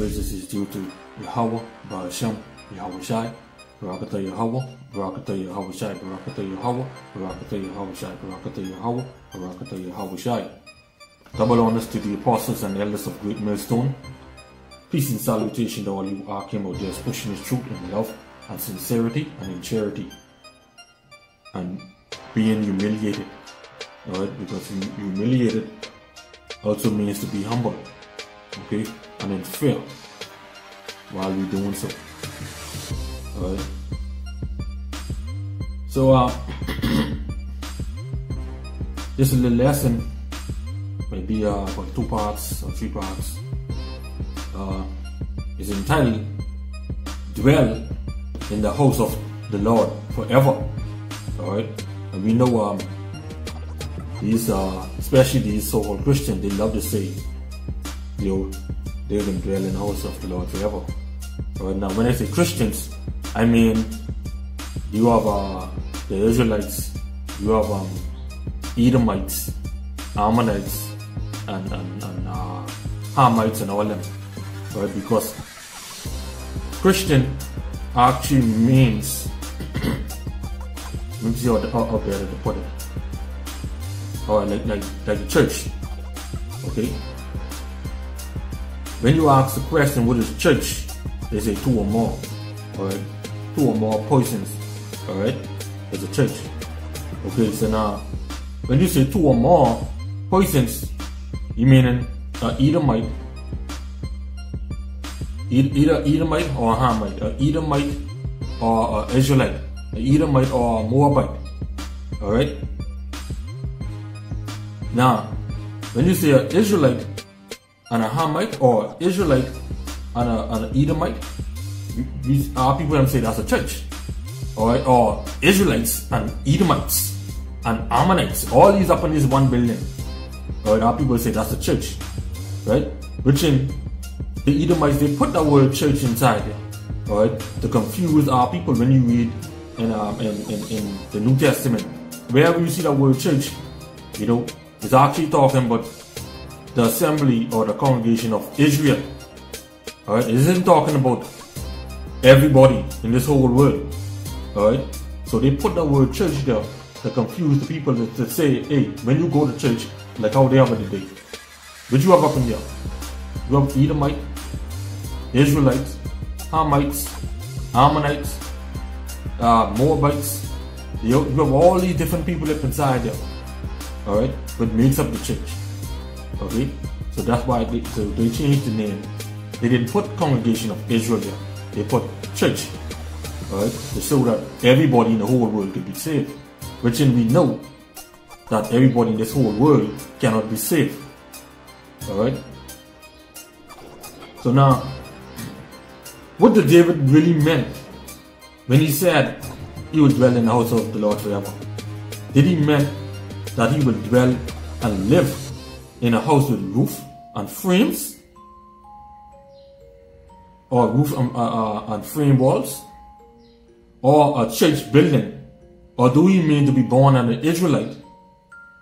praises is due to Yahweh, Ba'ashem, Yahweh Shai, Barakatah Yahweh, Barakatah Yahweh Shai, Barakatah Yahweh, Barakatah Yahweh Shai, Barakatah Yahweh, Barakatah Yahweh Shai. Double honors to the apostles and elders of Great Millstone. Peace and salutation to all you Arkham out there pushing his truth in love and sincerity and in charity. And being humiliated. Alright, because humiliated also means to be humble. Okay? And in fear while we're doing so. Alright. So this little lesson maybe about 2 parts or 3 parts. Is entitled Dwell in the House of the Lord Forever. Alright? And we know these especially these so-called Christians, they love to say, you know, they're going to dwell in the house of the Lord forever. Alright, now when I say Christians, I mean you have the Israelites, you have Edomites, Ammonites, and Hamites and all them. Right, because Christian actually means, let me see how better to put it. Or like the church. Okay? When you ask the question, what is church? They say 2 or more. Alright? 2 or more persons. Alright? It's a church. Okay, so now when you say 2 or more persons, you mean an Edomite, either Edomite or Hamite, Edomite or Israelite, Edomite or Moabite. Alright? Now, when you say an Israelite and a Hamite, or Israelite and an Edomite, our people them say that's a church. Alright? Or Israelites and Edomites and Ammonites, all these up in this 1 billion. Alright? Our people say that's a church. Right? Which in the Edomites, they put the word church inside there, alright, to confuse our people when you read in the New Testament. Wherever you see the word church, you know, it's actually talking about the assembly or the congregation of Israel. Alright, it isn't talking about everybody in this whole world. Alright, so they put the word church there to confuse the people to say, hey, when you go to church, like how they have it today. But you have up in there, you have Edomite, Israelites, Hamites, Ammonites, Moabites. You have all these different people up inside there. Alright? But makes up the church. Okay? So that's why they changed the name. They didn't put congregation of Israel there. They put church. Alright? To show that everybody in the whole world could be saved. Which then we know that everybody in this whole world cannot be saved. Alright? So now, what did David really meant when he said he would dwell in the house of the Lord forever? Did he mean that he will dwell and live in a house with roof and frames? Or roof and frame walls? Or a church building? Or do he mean to be born an Israelite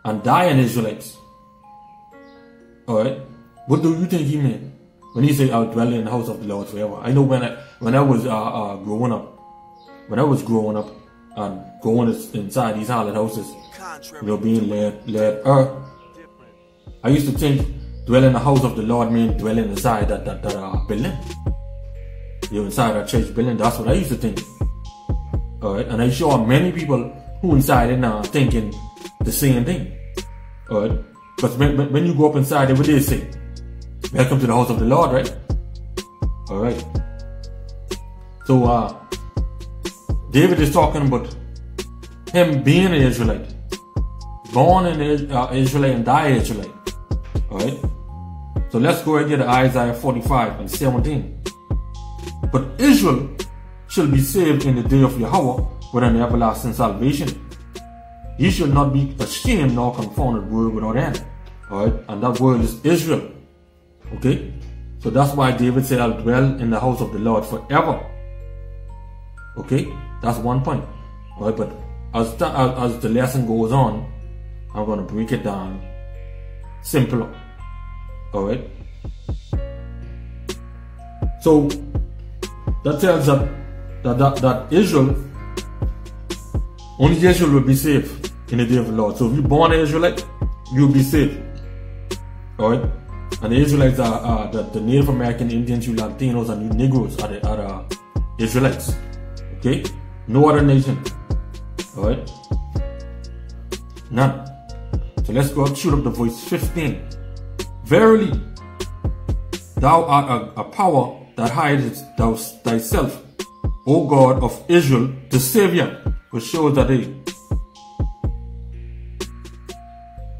and die an Israelite? Alright? What do you think he meant when he said, I'll dwell in the house of the Lord forever? I know when I was growing up and going inside these hallowed houses, you know, being led I used to think dwell in the house of the Lord meant dwelling inside that building. You know, inside that church building. That's what I used to think. Alright, and I'm sure many people who inside it now thinking the same thing. Alright, because when you go up inside, what they say? Welcome to the house of the Lord, right? Alright. So, David is talking about him being an Israelite. Born an Israelite and die Israelite. Alright. So let's go right here to Isaiah 45 and 17. But Israel shall be saved in the day of Yahweh with an everlasting salvation. He shall not be ashamed nor confounded word without end. Alright. And that word is Israel. Okay, so that's why David said, I'll dwell in the house of the Lord forever. Okay, that's one point. Alright, but as the lesson goes on, I'm going to break it down simpler. Alright, So that tells that Israel, only Israel will be saved in the day of the Lord. So if you're born an Israelite, you'll be saved. Alright? And the Israelites are the Native American Indians, you Latinos, and you Negroes are the Israelites. Okay? No other nation. Alright? None. So let's go shoot up the verse 15. Verily, thou art a power that hidest thyself, O God of Israel, the Savior, which shows that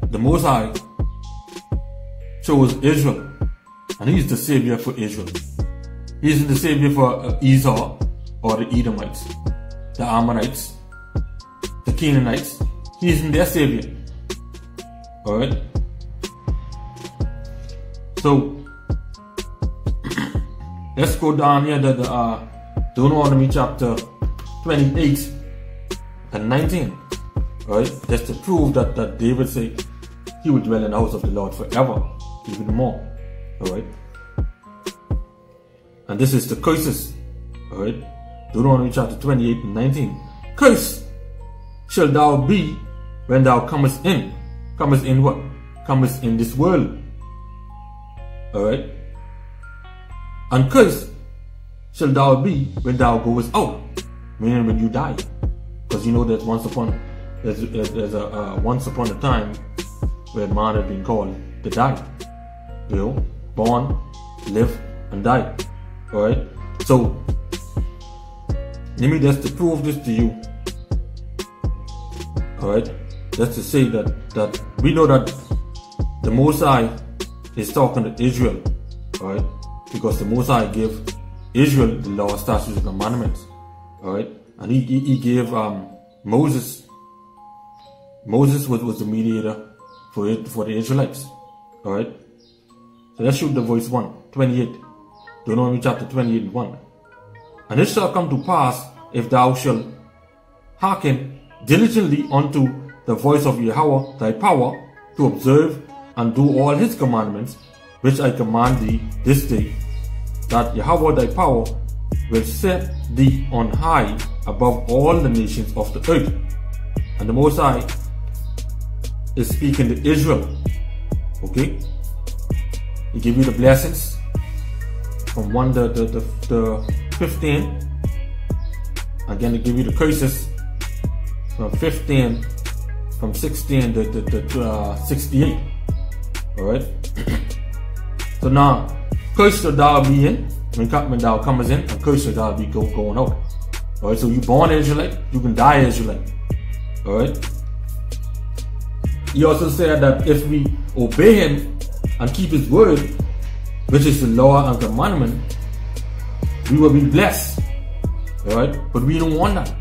the Most High chose Israel, and He's the Savior for Israel. He isn't the Savior for Esau or the Edomites, the Ammonites, the Canaanites. He isn't their Savior. Alright? So, let's go down here to Deuteronomy chapter 28 and 19. Alright? That's to prove that David said he would dwell in the house of the Lord forever, even more. Alright? And this is the curses. Alright? Deuteronomy chapter 28 and 19. Curse shall thou be when thou comest in. Comest in what? Comest in this world. Alright? And cursed shall thou be when thou goest out. Meaning when you die. Because you know that once upon a time where man had been called to die. You know? Born, live, and die. Alright? So let me just to prove this to you. Alright? Just to say that we know that the Most High is talking to Israel. Alright? Because the Most High gave Israel the law, statutes, and commandments. Alright? And he gave Moses. Moses was the mediator for the Israelites. Alright? So let's shoot the verse 1, 28. Deuteronomy chapter 28 and 1. And it shall come to pass, if thou shalt hearken diligently unto the voice of Yahweh thy power, to observe and do all his commandments, which I command thee this day, that Yahweh thy power will set thee on high above all the nations of the earth. And the Most High is speaking to Israel. Okay? He give you the blessings from 1 to 15. Again, he give you the curses from 15, from 16 to 68. Alright? So now, curse shall thou be in, when thou comest in, and curse shall thou be going out. Alright, so you born Israelite, you can die Israelite. Alright? He also said that if we obey him and keep his word, which is the law and commandment, we will be blessed. Alright? But we don't want that.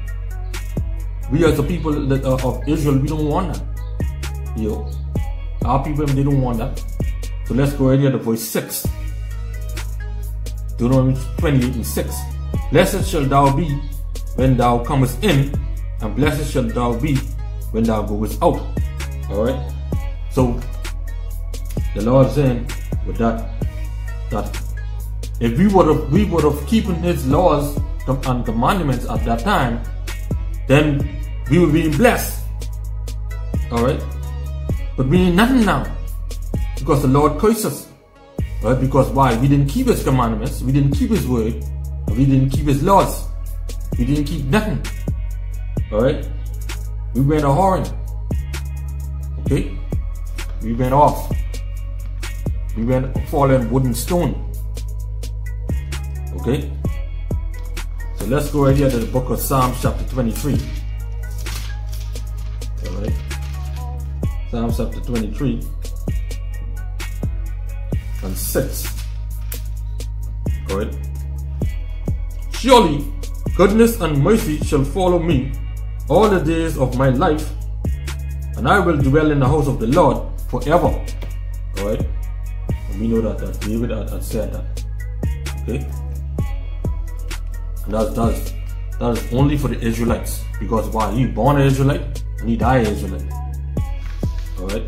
We as the people of Israel, we don't want that. You know, our people, they don't want that. So let's go right here to verse 6. Deuteronomy 28 and 6. Blessed shall thou be when thou comest in, and blessed shall thou be when thou goest out. Alright? So the Lord is saying with that if we would have keeping his laws and commandments at that time, then we would be blessed. Alright? But we ain't nothing now. Because the Lord cursed us. Right? Because why? We didn't keep his commandments, we didn't keep his word, we didn't keep his laws. We didn't keep nothing. Alright? We went a whoring. Okay? We went off. We went falling wood and stone. Okay? So let's go right here to the book of Psalms chapter 23. Alright? Psalms chapter 23 and 6. Alright? Surely goodness and mercy shall follow me all the days of my life, and I will dwell in the house of the Lord forever. Alright? And we know that David had said that. Okay? And that is only for the Israelites. Because why? He born an Israelite and he died an Israelite. Alright?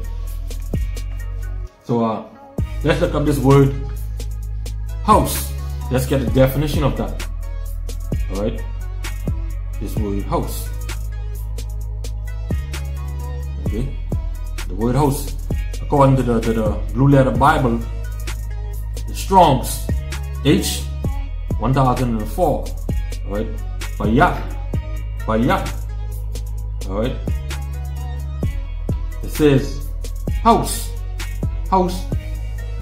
So let's look up this word house let's get the definition of that. Alright? This word house. Okay? The word house, according to the Blue Letter Bible, the Strong's H 1004. Alright? Bayat. Alright? It says house,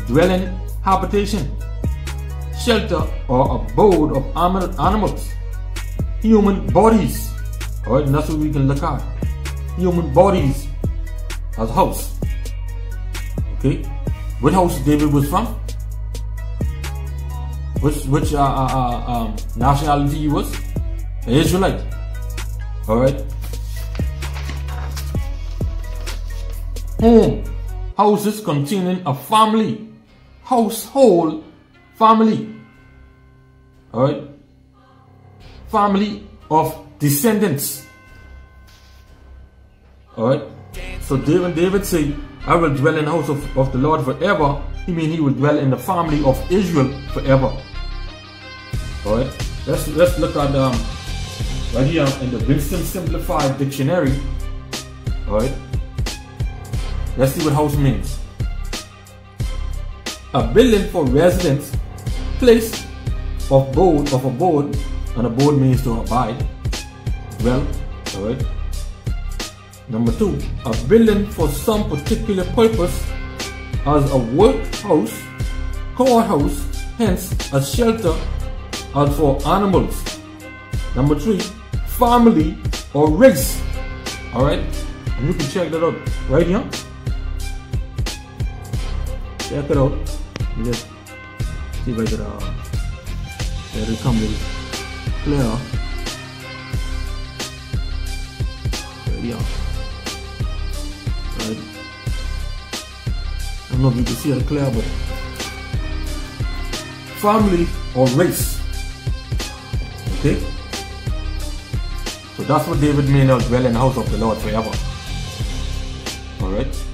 dwelling, habitation, shelter or abode of animals, human bodies. Alright, and that's what we can look at. Human bodies as house. Okay? What house David was from? Which nationality he was? An Israelite. Alright? Home. Houses containing a family. Household. Family. Alright? Family of descendants. Alright? So David said, I will dwell in the house of the Lord forever. He mean he will dwell in the family of Israel forever. Alright? Let's look at right here in the Winston Simplified Dictionary. Alright? Let's see what house means. A building for residence, place of abode, and abode means to abide, dwell. Alright. Number 2, a building for some particular purpose, as a workhouse, courthouse, hence a shelter as for animals. Number 3, family or race. Alright, and you can check that out right here. Check it out. Just see if I can let it come really clear. Right here. Right. I don't know if you can see it clear, but family or race. Okay? So that's what David meant of dwell in the house of the Lord forever. Alright?